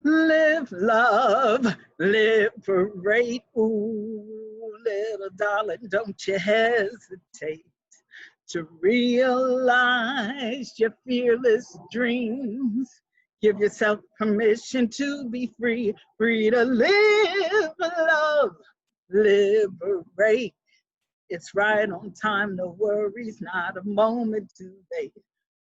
Live, love, liberate. Ooh, little darling, don't you hesitate to realize your fearless dreams. Give yourself permission to be free, free to live, love, liberate. It's right on time, no worries, not a moment too late.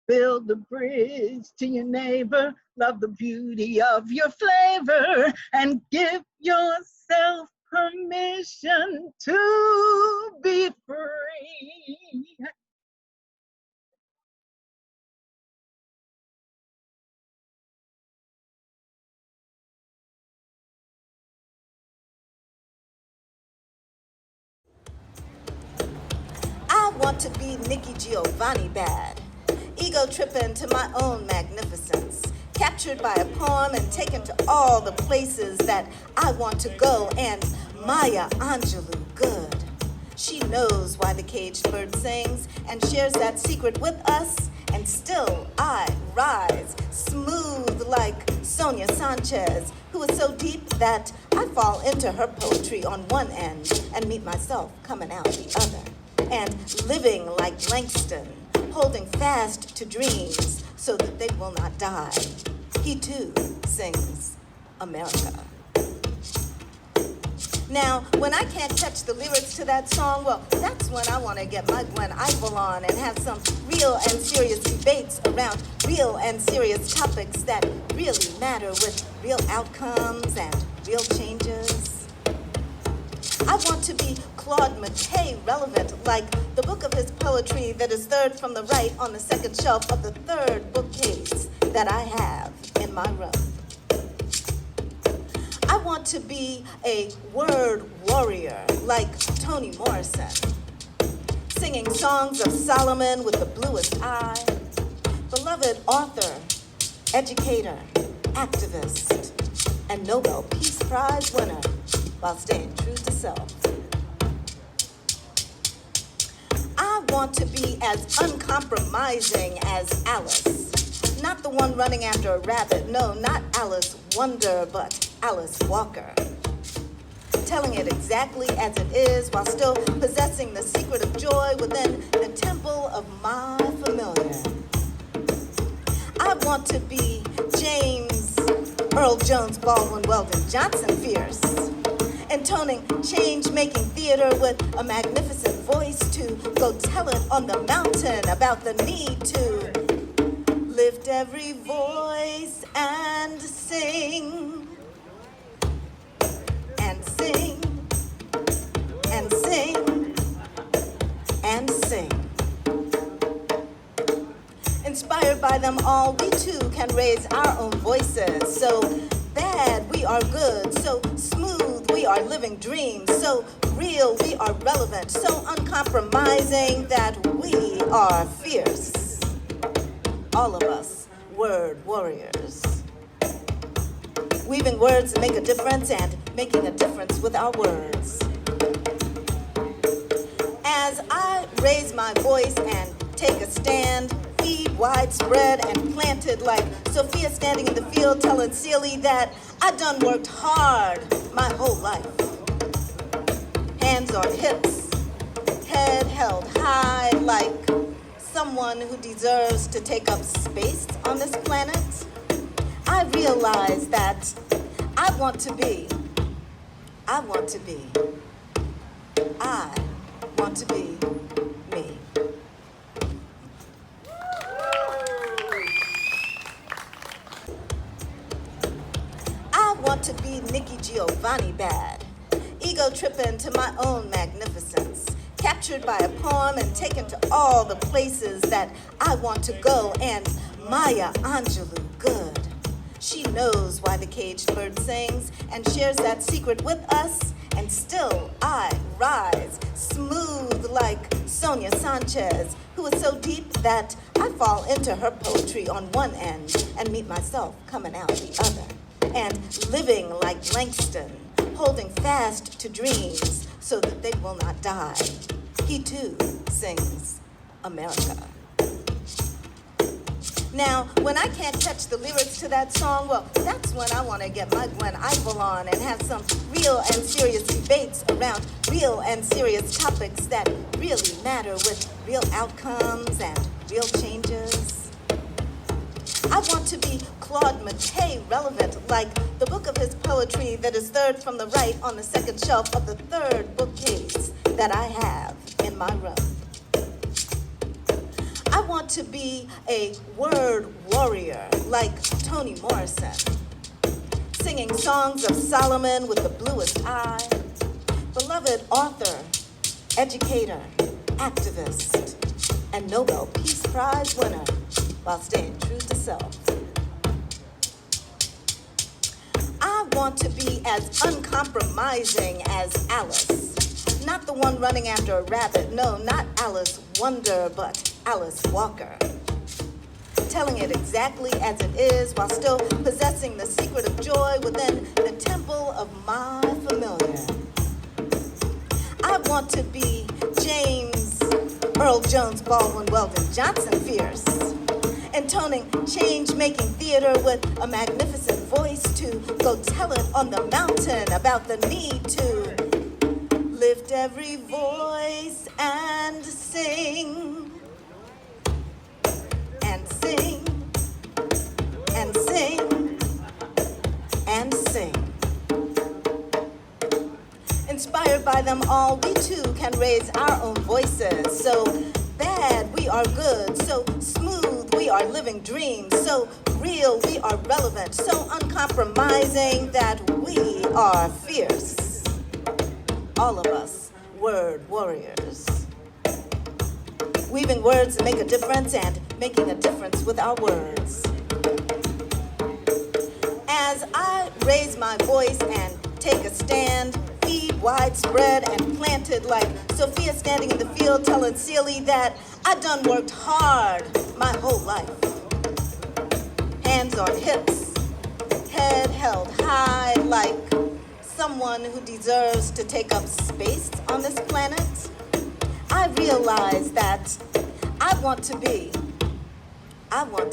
Build a bridge to your neighbor, love the beauty of your flavor, and give yourself permission to be free. I want to be Nikki Giovanni bad, ego tripping to my own magnificence, captured by a poem and taken to all the places that I want to go, and Maya Angelou good. She knows why the caged bird sings and shares that secret with us, and still I rise, smooth like Sonia Sanchez, who is so deep that I fall into her poetry on one end and meet myself coming out the other. And living like Langston, holding fast to dreams so that they will not die. He too sings America. Now, when I can't catch the lyrics to that song, well, that's when I want to get my Gwen Ivel on and have some real and serious debates around real and serious topics that really matter with real outcomes and real changes. I want to be Claude McKay relevant, like the book of his poetry that is third from the right on the second shelf of the third bookcase that I have in my room. I want to be a word warrior like Toni Morrison, singing songs of Solomon with the bluest eye, beloved author, educator, activist, and Nobel Peace Prize winner, while staying true to self. I want to be as uncompromising as Alice. Not the one running after a rabbit, no, not Alice Wonder, but Alice Walker. Telling it exactly as it is while still possessing the secret of joy within the temple of my familiar. I want to be James Earl Jones Baldwin Weldon Johnson Fierce, intoning change-making theater with a magnificent voice to go tell it on the mountain about the need to lift every voice and sing, and sing, and sing, and sing. Inspired by them all, we too can raise our own voices. So bad, we are good. So smooth, we are living dreams. So real, we are relevant. So uncompromising that we are fierce. All of us, word warriors. Weaving words that make a difference and making a difference with our words. As I raise my voice and take a stand, feed widespread and planted like Sophia standing in the field telling Celie that I done worked hard my whole life. Hands on hips, head held high like someone who deserves to take up space on this planet. I realize that I want to be me. I want to be Nikki Giovanni bad, ego tripping to my own magnificence, captured by a poem and taken to all the places that I want to go, and Maya Angelou good. She knows why the caged bird sings and shares that secret with us, and still I rise, smooth like Sonia Sanchez, who is so deep that I fall into her poetry on one end and meet myself coming out the other. And living like Langston, holding fast to dreams so that they will not die. He too sings America. Now, when I can't catch the lyrics to that song, well, that's when I want to get my Gwen Ivel on and have some real and serious debates around real and serious topics that really matter with real outcomes and real changes. I want to be Claude McKay relevant, like the book of his poetry that is third from the right on the second shelf of the third bookcase that I have in my room. I want to be a word warrior like Toni Morrison, singing songs of Solomon with the bluest eye, beloved author, educator, activist, and Nobel Peace Prize winner while staying true to self. I want to be as uncompromising as Alice, not the one running after a rabbit, no, not Alice Wonder, but Alice Walker, telling it exactly as it is while still possessing the secret of joy within the temple of my familiar. I want to be James Earl Jones Baldwin Weldon Johnson Fierce, intoning change-making theater with a magnificent voice to go tell it on the mountain about the need to lift every voice and sing. And sing, and sing, and sing. Inspired by them all, we too can raise our own voices. So bad, we are good. So smooth, we are living dreams. So real, we are relevant. So uncompromising that we are fierce. All of us, word warriors. Weaving words that make a difference and making a difference with our words. As I raise my voice and take a stand, feed widespread and planted like Sophia standing in the field telling Celie that I done worked hard my whole life. Hands on hips, head held high like someone who deserves to take up space on this planet. I realize that I want to be me.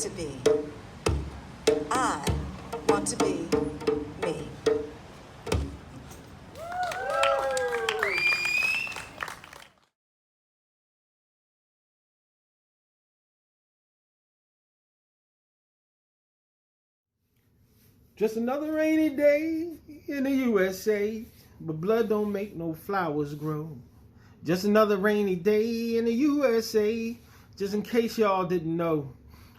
Just another rainy day in the USA, but blood don't make no flowers grow. Just another rainy day in the USA, just in case y'all didn't know.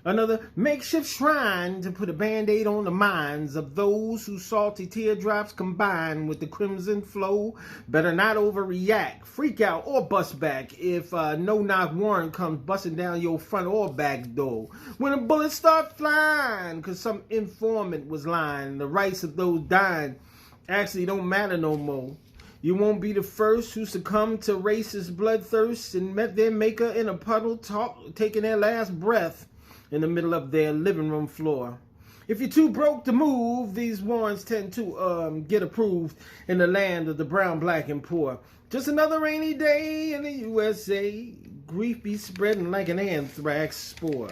Another makeshift shrine to put a band-aid on the minds of those whose salty teardrops combine with the crimson flow. Better not overreact, freak out, or bust back if no-knock warrant comes busting down your front or back door. When the bullets start flying, cause some informant was lying, the rights of those dying actually don't matter no more. You won't be the first who succumbed to racist bloodthirst and met their maker in a puddle, taking their last breath in the middle of their living room floor. If you're too broke to move, these warrants tend to get approved in the land of the brown, black, and poor. Just another rainy day in the USA. Grief be spreading like an anthrax spore.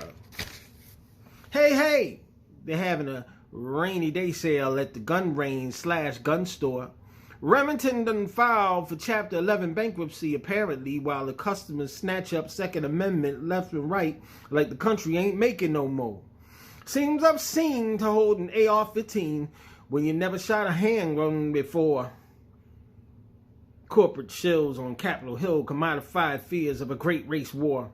Hey, they're having a rainy day sale at the gun range / gun store. Remington done filed for Chapter 11 bankruptcy, apparently, while the customers snatch up Second Amendment left and right like the country ain't making no more. Seems obscene to hold an AR-15 when you never shot a handgun before. Corporate shills on Capitol Hill commodified fears of a great race war.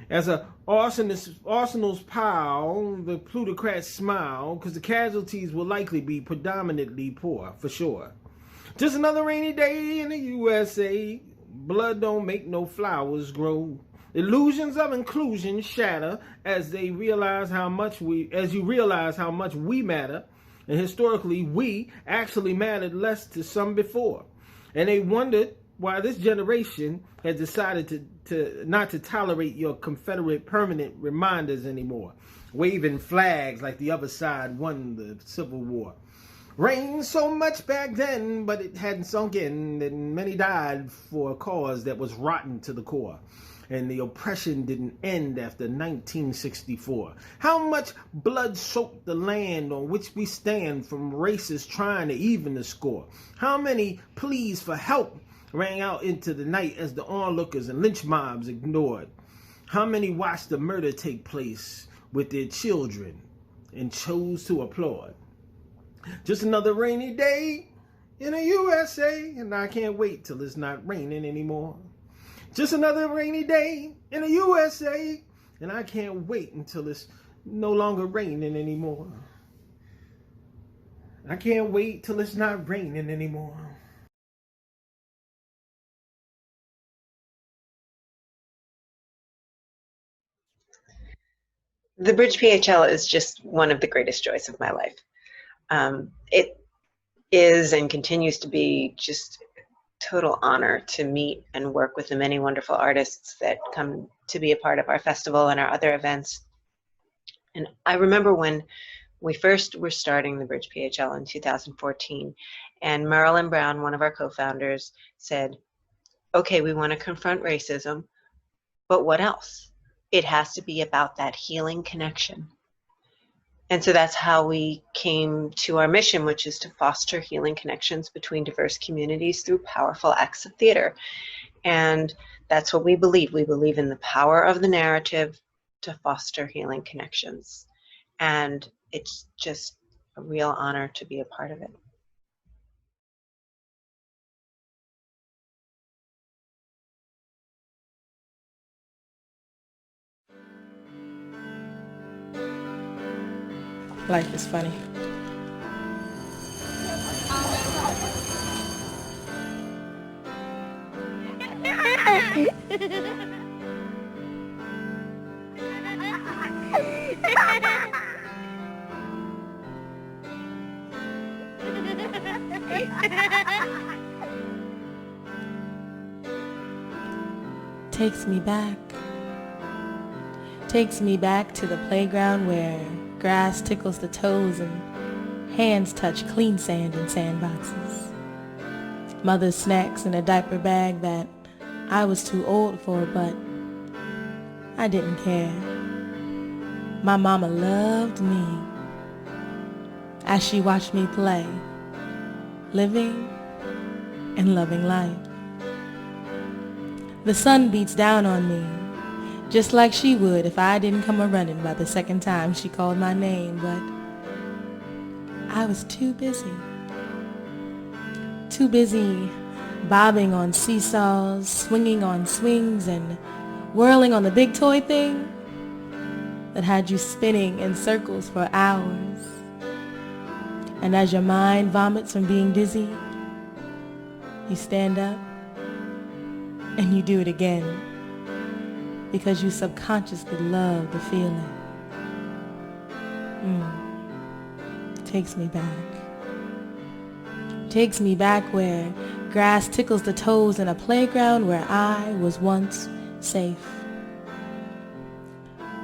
As a arsenal's pile, the plutocrats smile, because the casualties will likely be predominantly poor, for sure. Just another rainy day in the USA. Blood don't make no flowers grow. Illusions of inclusion shatter as you realize how much we matter. And historically, we actually mattered less to some before. And they wondered why this generation had decided to not to tolerate your Confederate permanent reminders anymore, waving flags like the other side won the Civil War. Rained so much back then, but it hadn't sunk in, and many died for a cause that was rotten to the core. and the oppression didn't end after 1964? How much blood soaked the land on which we stand from racists trying to even the score? How many pleas for help rang out into the night as the onlookers and lynch mobs ignored? How many watched the murder take place with their children and chose to applaud? Just another rainy day in the USA, and I can't wait till it's not raining anymore. Just another rainy day in the USA, and I can't wait until it's no longer raining anymore. I can't wait till it's not raining anymore. The Bridge PHL is just one of the greatest joys of my life. It is and continues to be just total honor to meet and work with the many wonderful artists that come to be a part of our festival and our other events. And I remember when we first were starting the Bridge PHL in 2014, and Meryl Lynn Brown, one of our co-founders, said, okay, we want to confront racism, but what else? It has to be about that healing connection. And so that's how we came to our mission, which is to foster healing connections between diverse communities through powerful acts of theater. And that's what we believe. We believe in the power of the narrative to foster healing connections. And it's just a real honor to be a part of it. Life is funny. Takes me back. Takes me back to the playground where grass tickles the toes and hands touch clean sand in sandboxes. Mother's snacks in a diaper bag that I was too old for, but I didn't care. My mama loved me as she watched me play, living and loving life. The sun beats down on me, just like she would if I didn't come a-running by the second time she called my name, but I was too busy. Too busy bobbing on seesaws, swinging on swings, and whirling on the big toy thing that had you spinning in circles for hours. And as your mind vomits from being dizzy, you stand up and you do it again, because you subconsciously love the feeling. Takes me back. Takes me back where grass tickles the toes in a playground where I was once safe.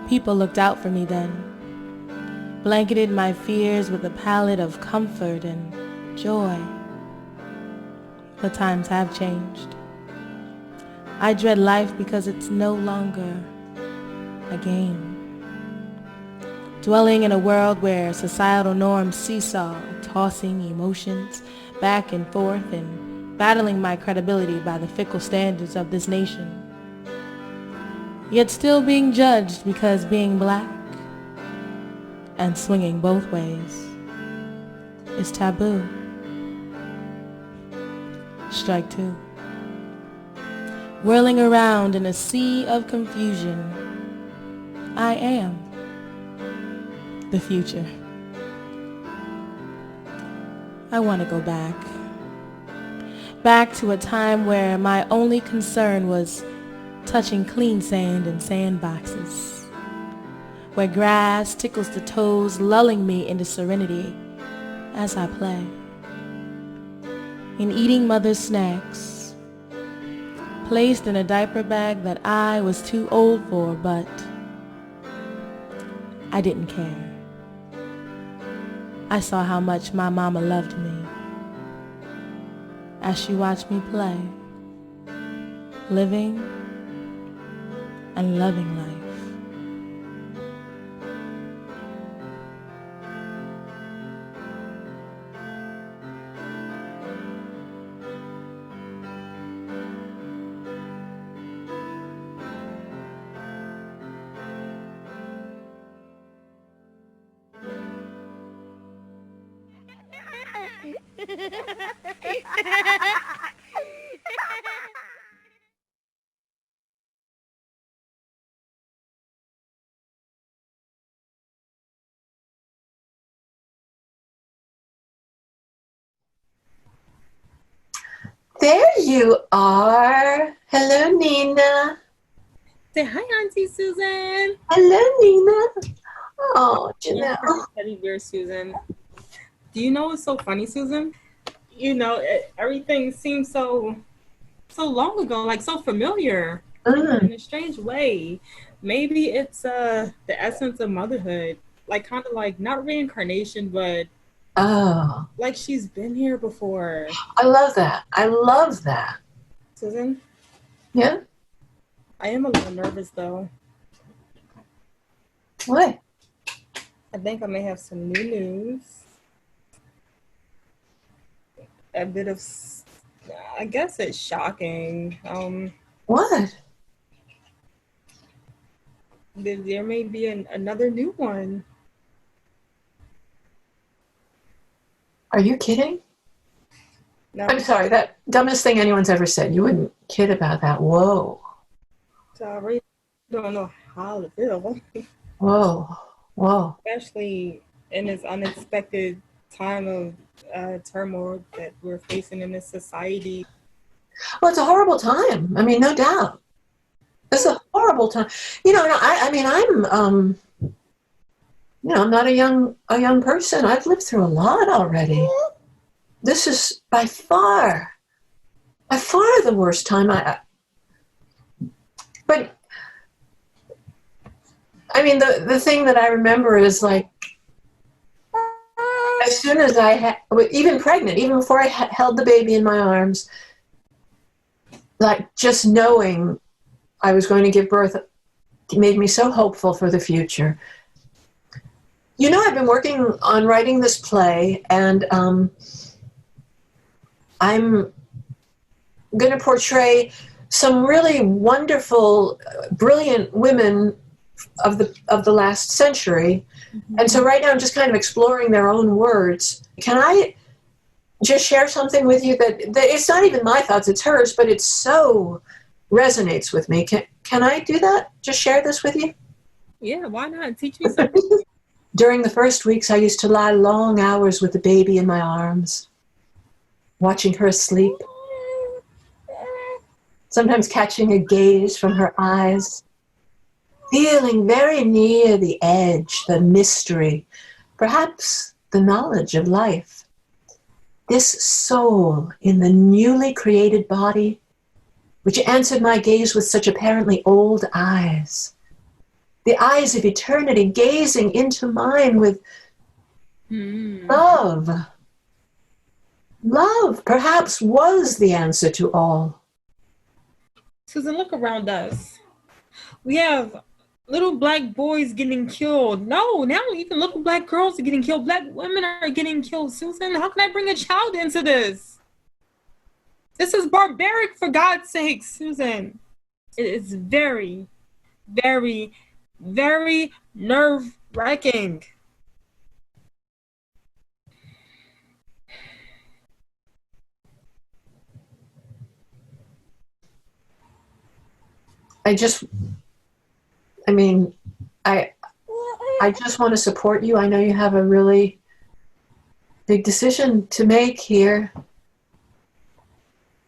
People looked out for me then, blanketed my fears with a palette of comfort and joy. But times have changed. I dread life because it's no longer a game. Dwelling in a world where societal norms seesaw, tossing emotions back and forth and battling my credibility by the fickle standards of this nation. Yet still being judged because being black and swinging both ways is taboo. Strike two. Whirling around in a sea of confusion, I am the future. I want to go back. Back to a time where my only concern was touching clean sand in sandboxes, where grass tickles the toes, lulling me into serenity as I play, in eating mother's snacks, placed in a diaper bag that I was too old for, but I didn't care. I saw how much my mama loved me as she watched me play, living and loving life. There you are. Hello, Nina. Say hi, Auntie Susan. Hello, Nina. Oh, Janelle. Teddy bear, Susan. Do you know what's so funny, Susan? You know, everything seems so long ago, like so familiar in a strange way. Maybe it's the essence of motherhood, like kind of like not reincarnation, but like she's been here before. I love that. I love that. Susan? Yeah? I am a little nervous though. What? I think I may have some new news. A bit of, I guess it's shocking. What? There may be another new one. Are you kidding? No, I'm sorry, that dumbest thing anyone's ever said. You wouldn't kid about that. Whoa. sorry. Don't know how to feel. Whoa. Whoa. Especially in this unexpected time of turmoil that we're facing in this society. Well, it's a horrible time. I mean, no doubt. It's a horrible time. You know, I mean, I'm I'm not a young person. I've lived through a lot already. This is by far the worst time. But I mean, the thing that I remember is like, as soon as even pregnant, even before I held the baby in my arms, like just knowing I was going to give birth made me so hopeful for the future. You know, I've been working on writing this play, and I'm going to portray some really wonderful, brilliant women of the last century. Mm-hmm. And so right now I'm just kind of exploring their own words. Can I just share something with you that it's not even my thoughts, it's hers, but it so resonates with me. Can I do that? Just share this with you? Yeah, why not? Teach me something. During the first weeks, I used to lie long hours with the baby in my arms, watching her asleep, sometimes catching a gaze from her eyes, feeling very near the edge, the mystery, perhaps the knowledge of life. This soul in the newly created body, which answered my gaze with such apparently old eyes, the eyes of eternity gazing into mine with love. Love perhaps was the answer to all. Susan, look around us. We have little black boys getting killed. No, now even little black girls are getting killed. Black women are getting killed. Susan, how can I bring a child into this? This is barbaric, for God's sake, Susan. It is very, very, very nerve-wracking. I just want to support you. I know you have a really big decision to make here.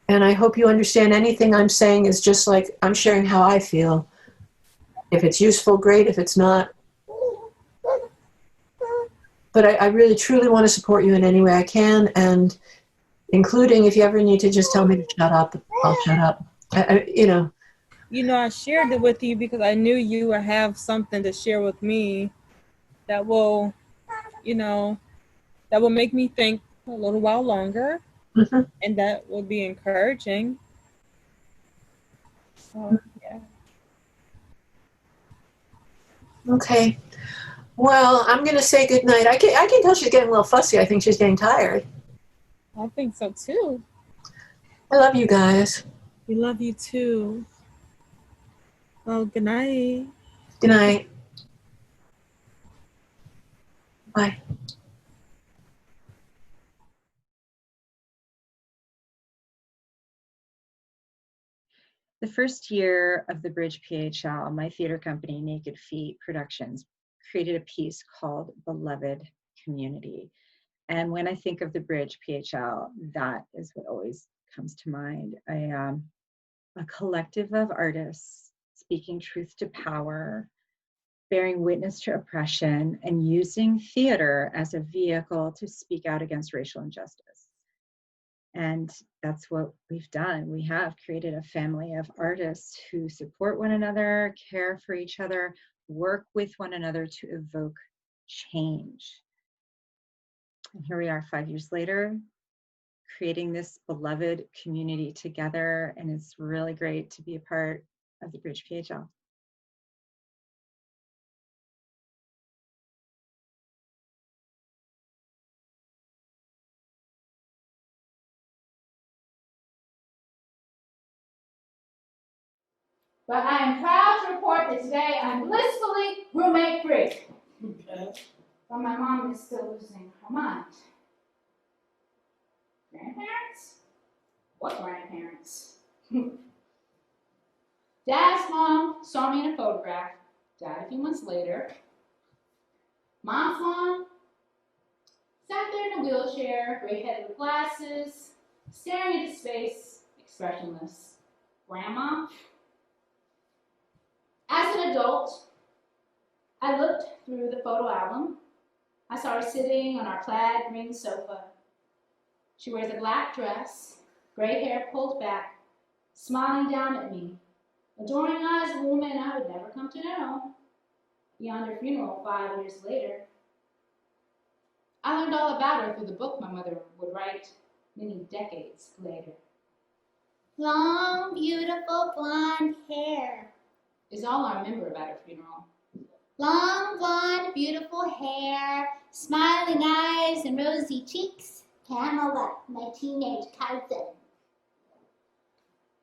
And I hope you understand anything I'm saying is just like I'm sharing how I feel. If it's useful, great. If it's not. But I really, truly want to support you in any way I can. And including if you ever need to just tell me to shut up, I'll shut up. I shared it with you because I knew you would have something to share with me that will, that will make me think a little while longer, and that will be encouraging. So, yeah. Okay. Well, I'm going to say goodnight. I can tell she's getting a little fussy. I think she's getting tired. I think so too. I love you guys. We love you too. Well, good night. Good night. Bye. The first year of the Bridge PHL, my theater company, Naked Feet Productions, created a piece called Beloved Community. And when I think of the Bridge PHL, that is what always comes to mind. A collective of artists speaking truth to power, bearing witness to oppression, and using theater as a vehicle to speak out against racial injustice. And that's what we've done. We have created a family of artists who support one another, care for each other, work with one another to evoke change. And here we are 5 years later, creating this beloved community together. And it's really great to be a part of the Bridge PHL. But I am proud to report that today I'm blissfully roommate free. But my mom is still losing her mind. Grandparents? What grandparents? Dad's mom saw me in a photograph, died a few months later. Mom's mom sat there in a wheelchair, gray-headed with glasses, staring into space, expressionless. Grandma? As an adult, I looked through the photo album. I saw her sitting on our plaid green sofa. She wears a black dress, gray hair pulled back, smiling down at me, adoring eyes of a woman I would never come to know. Beyond her funeral 5 years later, I learned all about her through the book my mother would write many decades later. Long, beautiful blonde hair is all I remember about her funeral. Long, blonde, beautiful hair, smiling eyes and rosy cheeks. Pamela, my teenage cousin.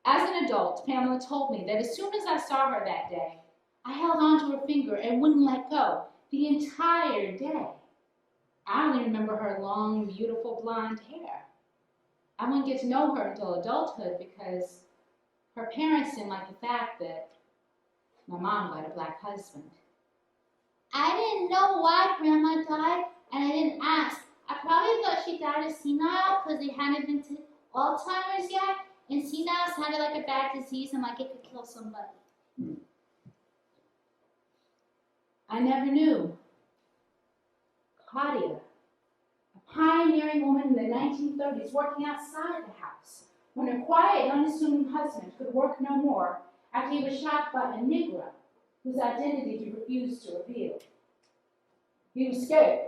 As an adult, Pamela told me that as soon as I saw her that day, I held onto her finger and wouldn't let go the entire day. I only remember her long, beautiful blonde hair. I wouldn't get to know her until adulthood because her parents didn't like the fact that my mom got a black husband. I didn't know why Grandma died, and I didn't ask. I probably thought she died of senile because they hadn't been to Alzheimer's yet, and senile sounded like a bad disease and like it could kill somebody. I never knew. Claudia, a pioneering woman in the 1930s working outside the house, when her quiet, unassuming husband could work no more after he was shot by a Negro whose identity he refused to reveal. He was scared,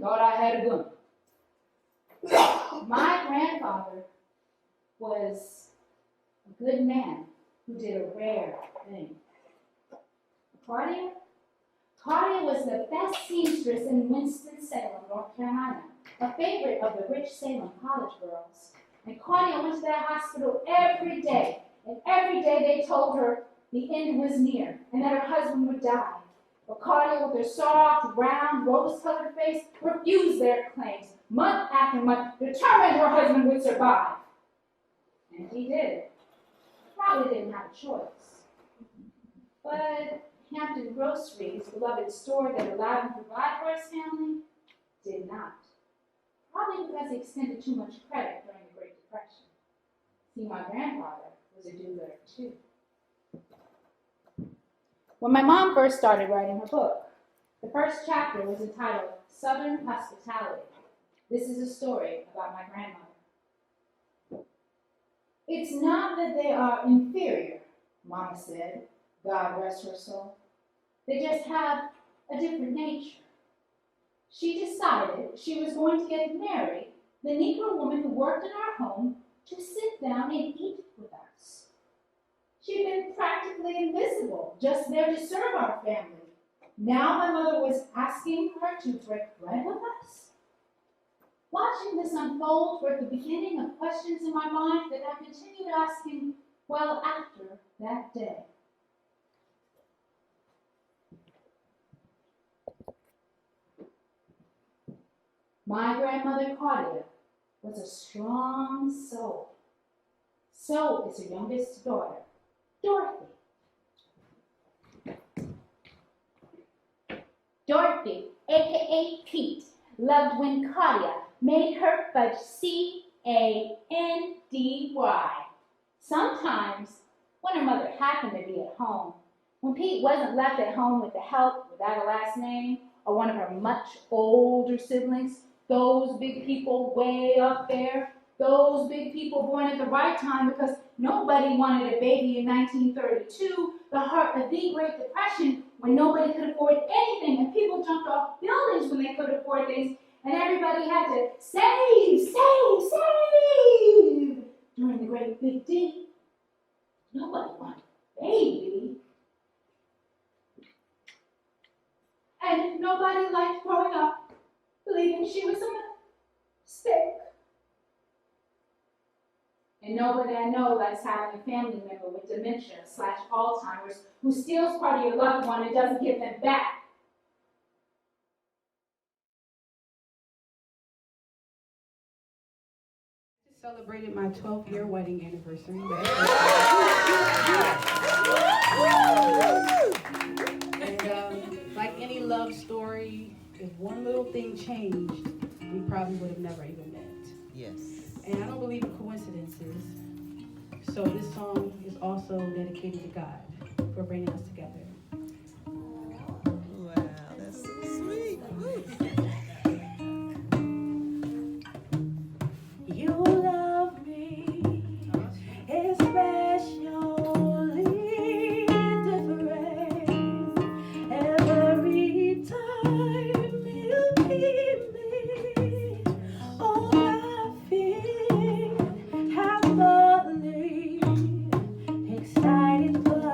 thought I had a gun. My grandfather was a good man who did a rare thing. Claudia was the best seamstress in Winston-Salem, North Carolina, a favorite of the rich Salem college girls. And Claudia went to that hospital every day, and every day they told her the end was near and that her husband would die. But Claudia, with her soft, round, rose-colored face, refused their claims, month after month, determined her husband would survive. And he did. Probably didn't have a choice. But Hampton Groceries, beloved store that allowed him to provide for his family, did not. Probably because he extended too much credit during the Great Depression. See, my grandfather was a do-gooder too. When my mom first started writing her book, the first chapter was entitled Southern Hospitality. This is a story about my grandmother. It's not that they are inferior, Mama said, God rest her soul. They just have a different nature. She decided she was going to get married, the Negro woman who worked in our home, to sit down and eat with us. She'd been practically invisible, just there to serve our family. Now my mother was asking her to break bread with us. Watching this unfold were the beginning of questions in my mind that I continued asking well after that day. My grandmother Claudia was a strong soul. So is her youngest daughter, Dorothy. Dorothy, aka Pete, loved when Claudia made her fudge C-A-N-D-Y. Sometimes, when her mother happened to be at home, when Pete wasn't left at home with the help without a last name, or one of her much older siblings, those big people way up there, those big people born at the right time because nobody wanted a baby in 1932, the heart of the Great Depression, when nobody could afford anything and people jumped off buildings when they could afford things, and everybody had to save, save, save during the Great Big D. Nobody wanted a baby. And nobody liked growing up believing she was a mistake. And nobody I know likes having a family member with dementia/Alzheimer's who steals part of your loved one and doesn't give them back. Celebrated my 12th-year wedding anniversary. And like any love story, if one little thing changed, we probably would have never even met. Yes. And I don't believe in coincidences. So this song is also dedicated to God for bringing us together. Wow, that's so sweet. You love me especially different every time you keep me. Oh, I feel happily excited, but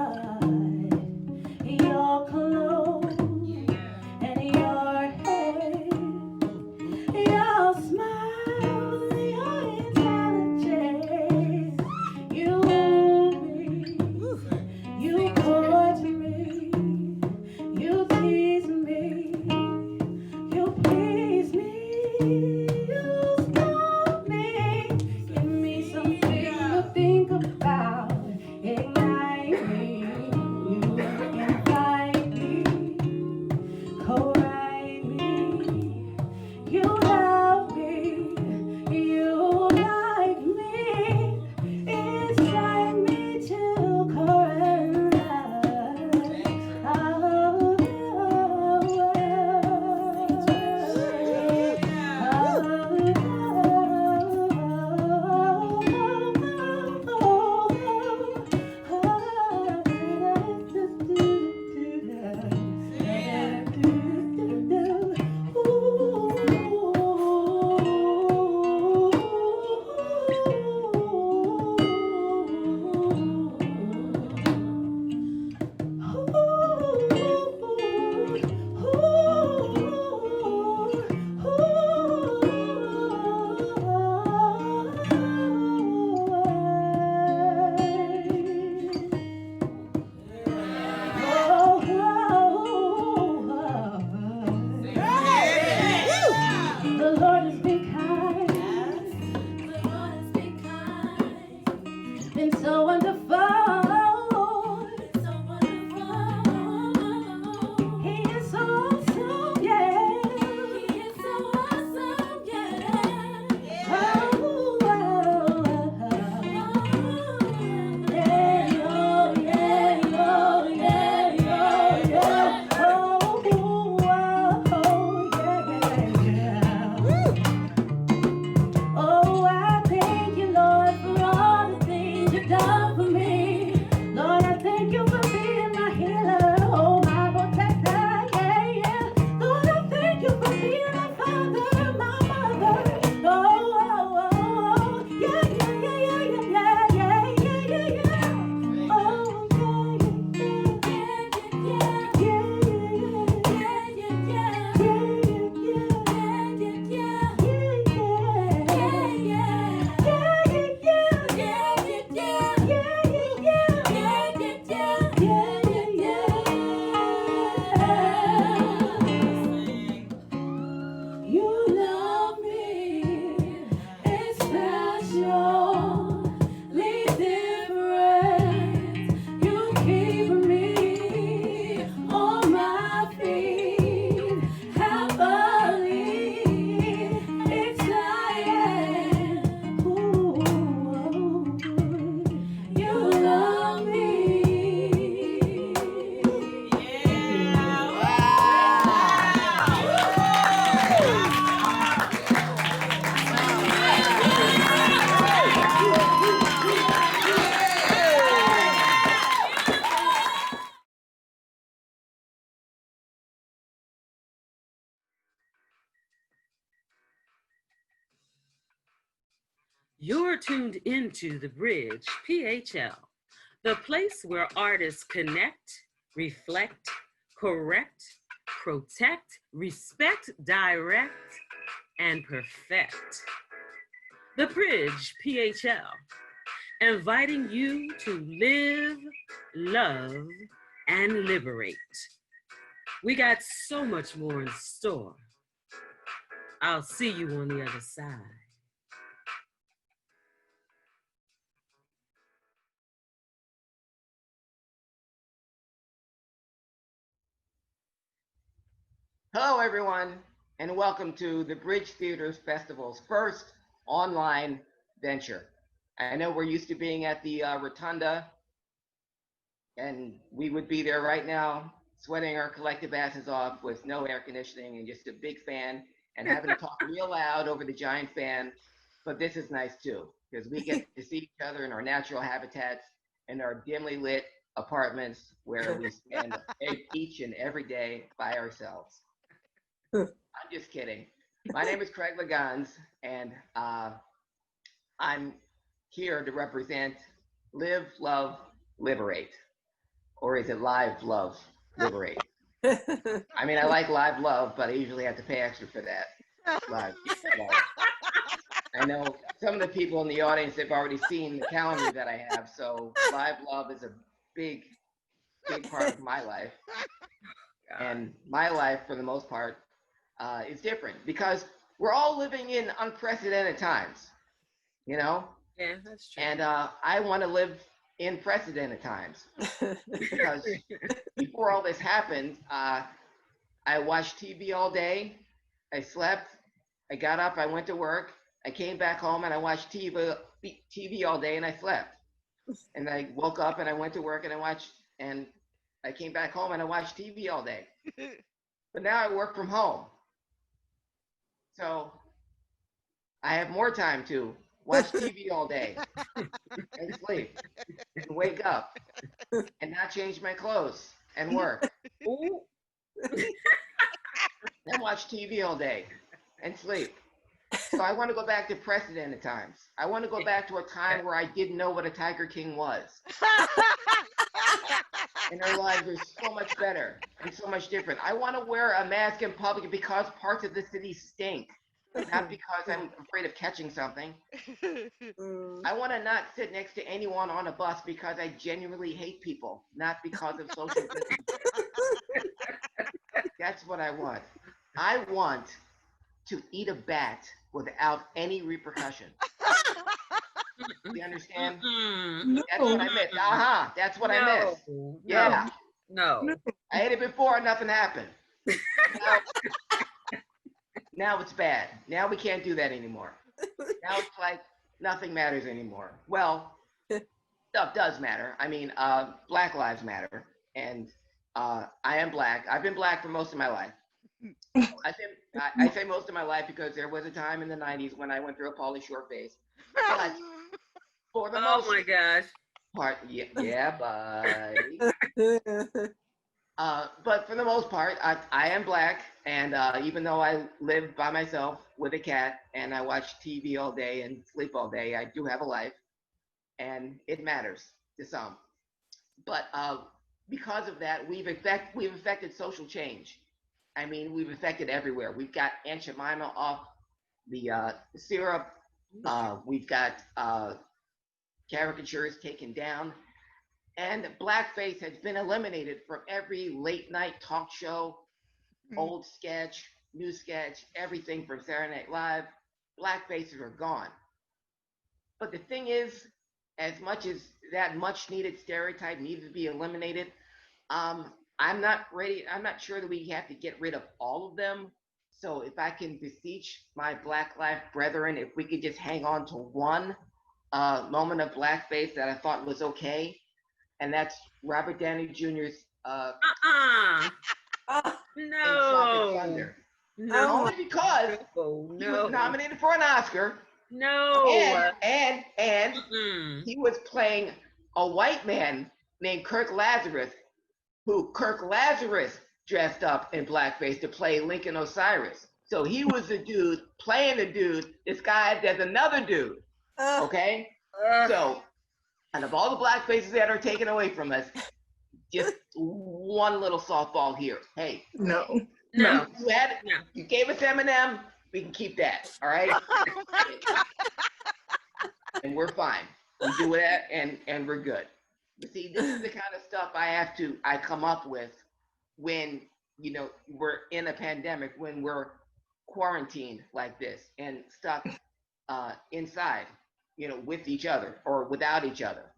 You're tuned into the Bridge PHL, the place where artists connect, reflect, correct, protect, respect, direct, and perfect. The Bridge PHL, inviting you to live, love, and liberate. We got so much more in store. I'll see you on the other side. Hello, everyone, and welcome to the Bridge Theater's Festival's first online venture. I know we're used to being at the Rotunda, and we would be there right now, sweating our collective asses off with no air conditioning and just a big fan and having to talk real loud over the giant fan. But this is nice too, because we get to see each other in our natural habitats in our dimly lit apartments where we spend each and every day by ourselves. I'm just kidding. My name is Craig Liggeons, and I'm here to represent Live, Love, Liberate. Or is it Live, Love, Liberate? I mean, I like Live Love, but I usually have to pay extra for that. Live Love. I know some of the people in the audience have already seen the calendar that I have, so Live Love is a big part of my life. And my life, for the most part, is different because we're all living in unprecedented times, you know? Yeah, that's true. And I want to live in precedented times because before all this happened, I watched TV all day. I slept. I got up. I went to work. I came back home and I watched TV all day and I slept. And I woke up and I went to work and I came back home and I watched TV all day. But now I work from home. So I have more time to watch TV all day and sleep and wake up and not change my clothes and work. And watch TV all day and sleep. So I want to go back to precedented times. I want to go back to a time where I didn't know what a Tiger King was. And our lives are so much better and so much different. I want to wear a mask in public because parts of the city stink, not because I'm afraid of catching something. I want to not sit next to anyone on a bus because I genuinely hate people, not because of social distancing. That's what I want. I want to eat a bat without any repercussion. You understand? No. That's what I missed. That's what I missed. Yeah. No. I ate it before, nothing happened. Now it's bad. Now we can't do that anymore. Now it's like nothing matters anymore. Well, stuff does matter. I mean, Black Lives Matter. And I am Black. I've been Black for most of my life. I say most of my life because there was a time in the 90s when I went through a Pauly Shore phase. But for the most my gosh. part, yeah, buddy. But for the most part, I am Black, and even though I live by myself with a cat and I watch TV all day and sleep all day, I do have a life, and it matters to some. But because of that, we've affected social change. I mean, we've affected everywhere. We've got Aunt Jemima off the syrup. We've got caricatures taken down. And blackface has been eliminated from every late night talk show, old sketch, new sketch, everything from Saturday Night Live. Blackfaces are gone. But the thing is, as much as that much needed stereotype needed to be eliminated, I'm not sure that we have to get rid of all of them. So if I can beseech my Black life brethren, if we could just hang on to one moment of blackface that I thought was okay, and that's Robert Downey Jr.'s No. No. Only because he was nominated for an Oscar. No. And he was playing a white man named Kirk Lazarus, who Kirk Lazarus dressed up in blackface to play Lincoln Osiris. So he was the dude playing the dude disguised as another dude. Okay? So, and of all the black faces that are taken away from us, just one little softball here. Hey, No. you gave us Eminem, we can keep that, all right? And we're fine. We do that and we're good. But see, this is the kind of stuff I come up with when, we're in a pandemic, when we're quarantined like this and stuck inside, with each other or without each other,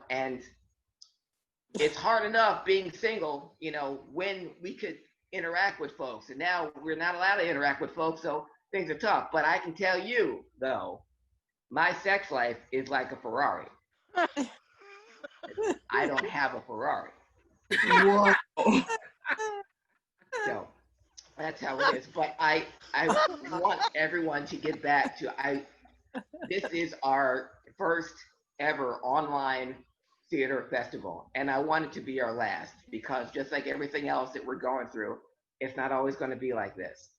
and it's hard enough being single, when we could interact with folks, and now we're not allowed to interact with folks, so things are tough. But I can tell you, though, my sex life is like a Ferrari. I don't have a Ferrari. Whoa. So that's how it is. But I want everyone to get back to this is our first ever online theater festival, and I want it to be our last, because just like everything else that we're going through, it's not always going to be like this.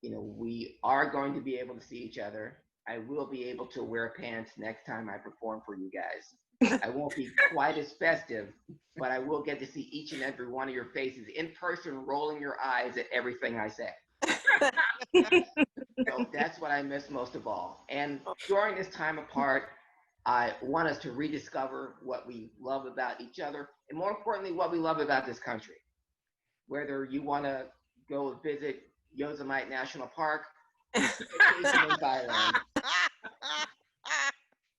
We are going to be able to see each other. I will be able to wear pants next time I perform for you guys. I won't be quite as festive, but I will get to see each and every one of your faces in person, rolling your eyes at everything I say. So that's what I miss most of all. And during this time apart, I want us to rediscover what we love about each other, and more importantly, what we love about this country. Whether you want to go visit Yosemite National Park,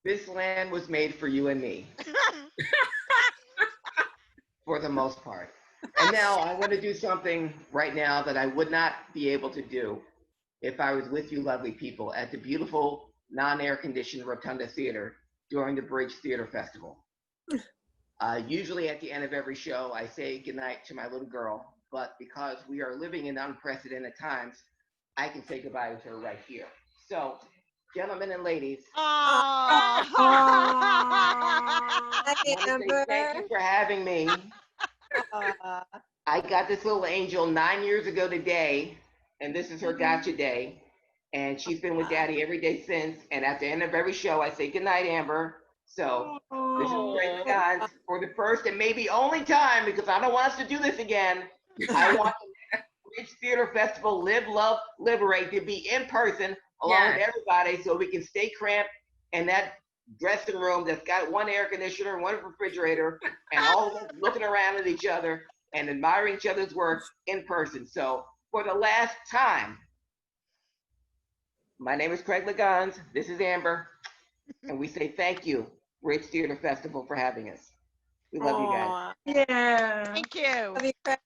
this land was made for you and me, for the most part. And now I want to do something right now that I would not be able to do if I was with you lovely people at the beautiful non-air conditioned Rotunda Theater during the Bridge Theater Festival. Usually at the end of every show, I say goodnight to my little girl, but because we are living in unprecedented times, I can say goodbye to her right here. So, gentlemen and ladies, I want to say thank you for having me. I got this little angel 9 years ago today, and this is her gotcha day. And she's been with Daddy every day since. And at the end of every show, I say, good night, Amber. So this is great, guys. For the first and maybe only time, because I don't want us to do this again, I want the Bridge Theater Festival Live, Love, Liberate to be in person along with everybody, so we can stay cramped in that dressing room that's got one air conditioner, one refrigerator, and all of us looking around at each other and admiring each other's work in person. So for the last time, my name is Craig Liggeons. This is Amber. And we say thank you, Bridge Theater Festival, for having us. We love you guys. Yeah. Thank you. Love you, Craig.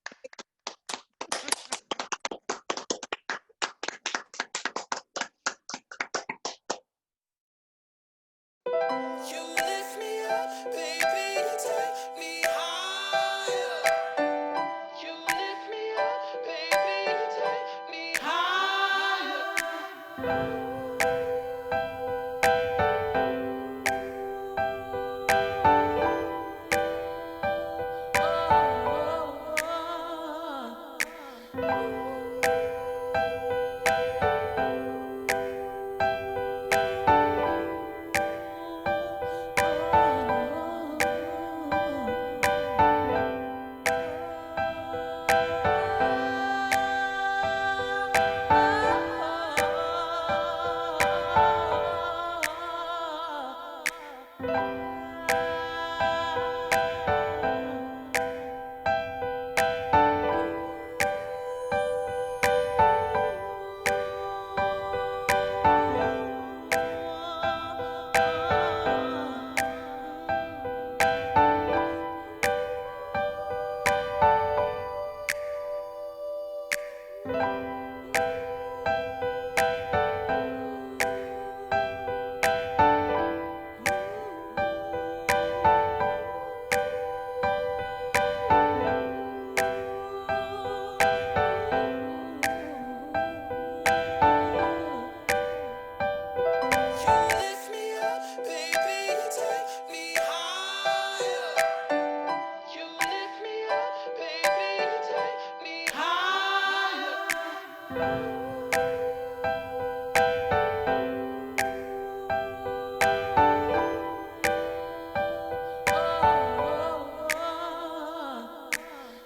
oh,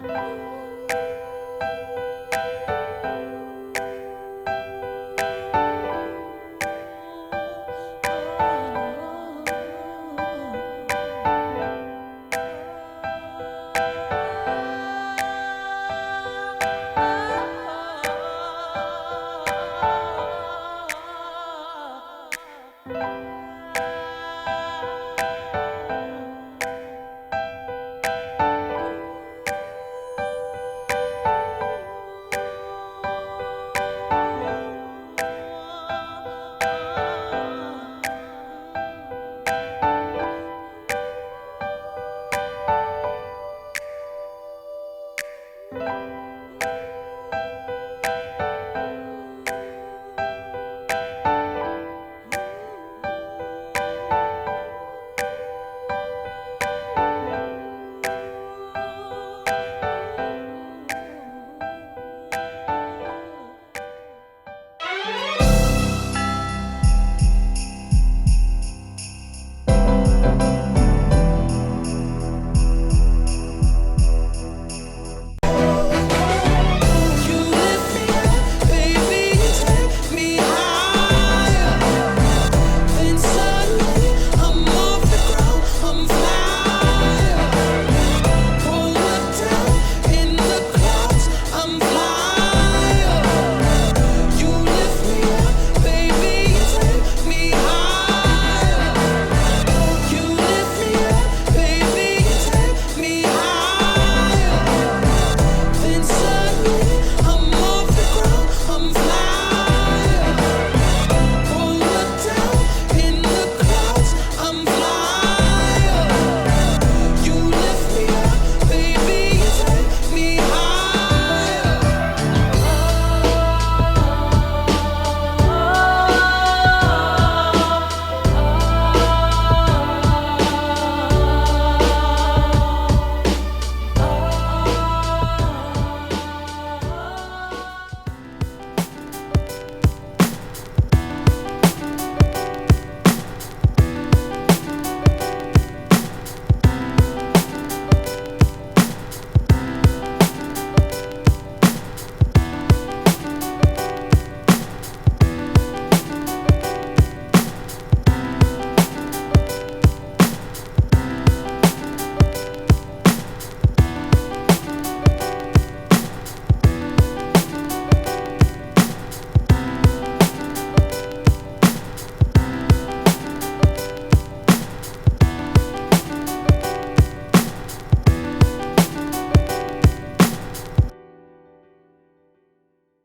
oh.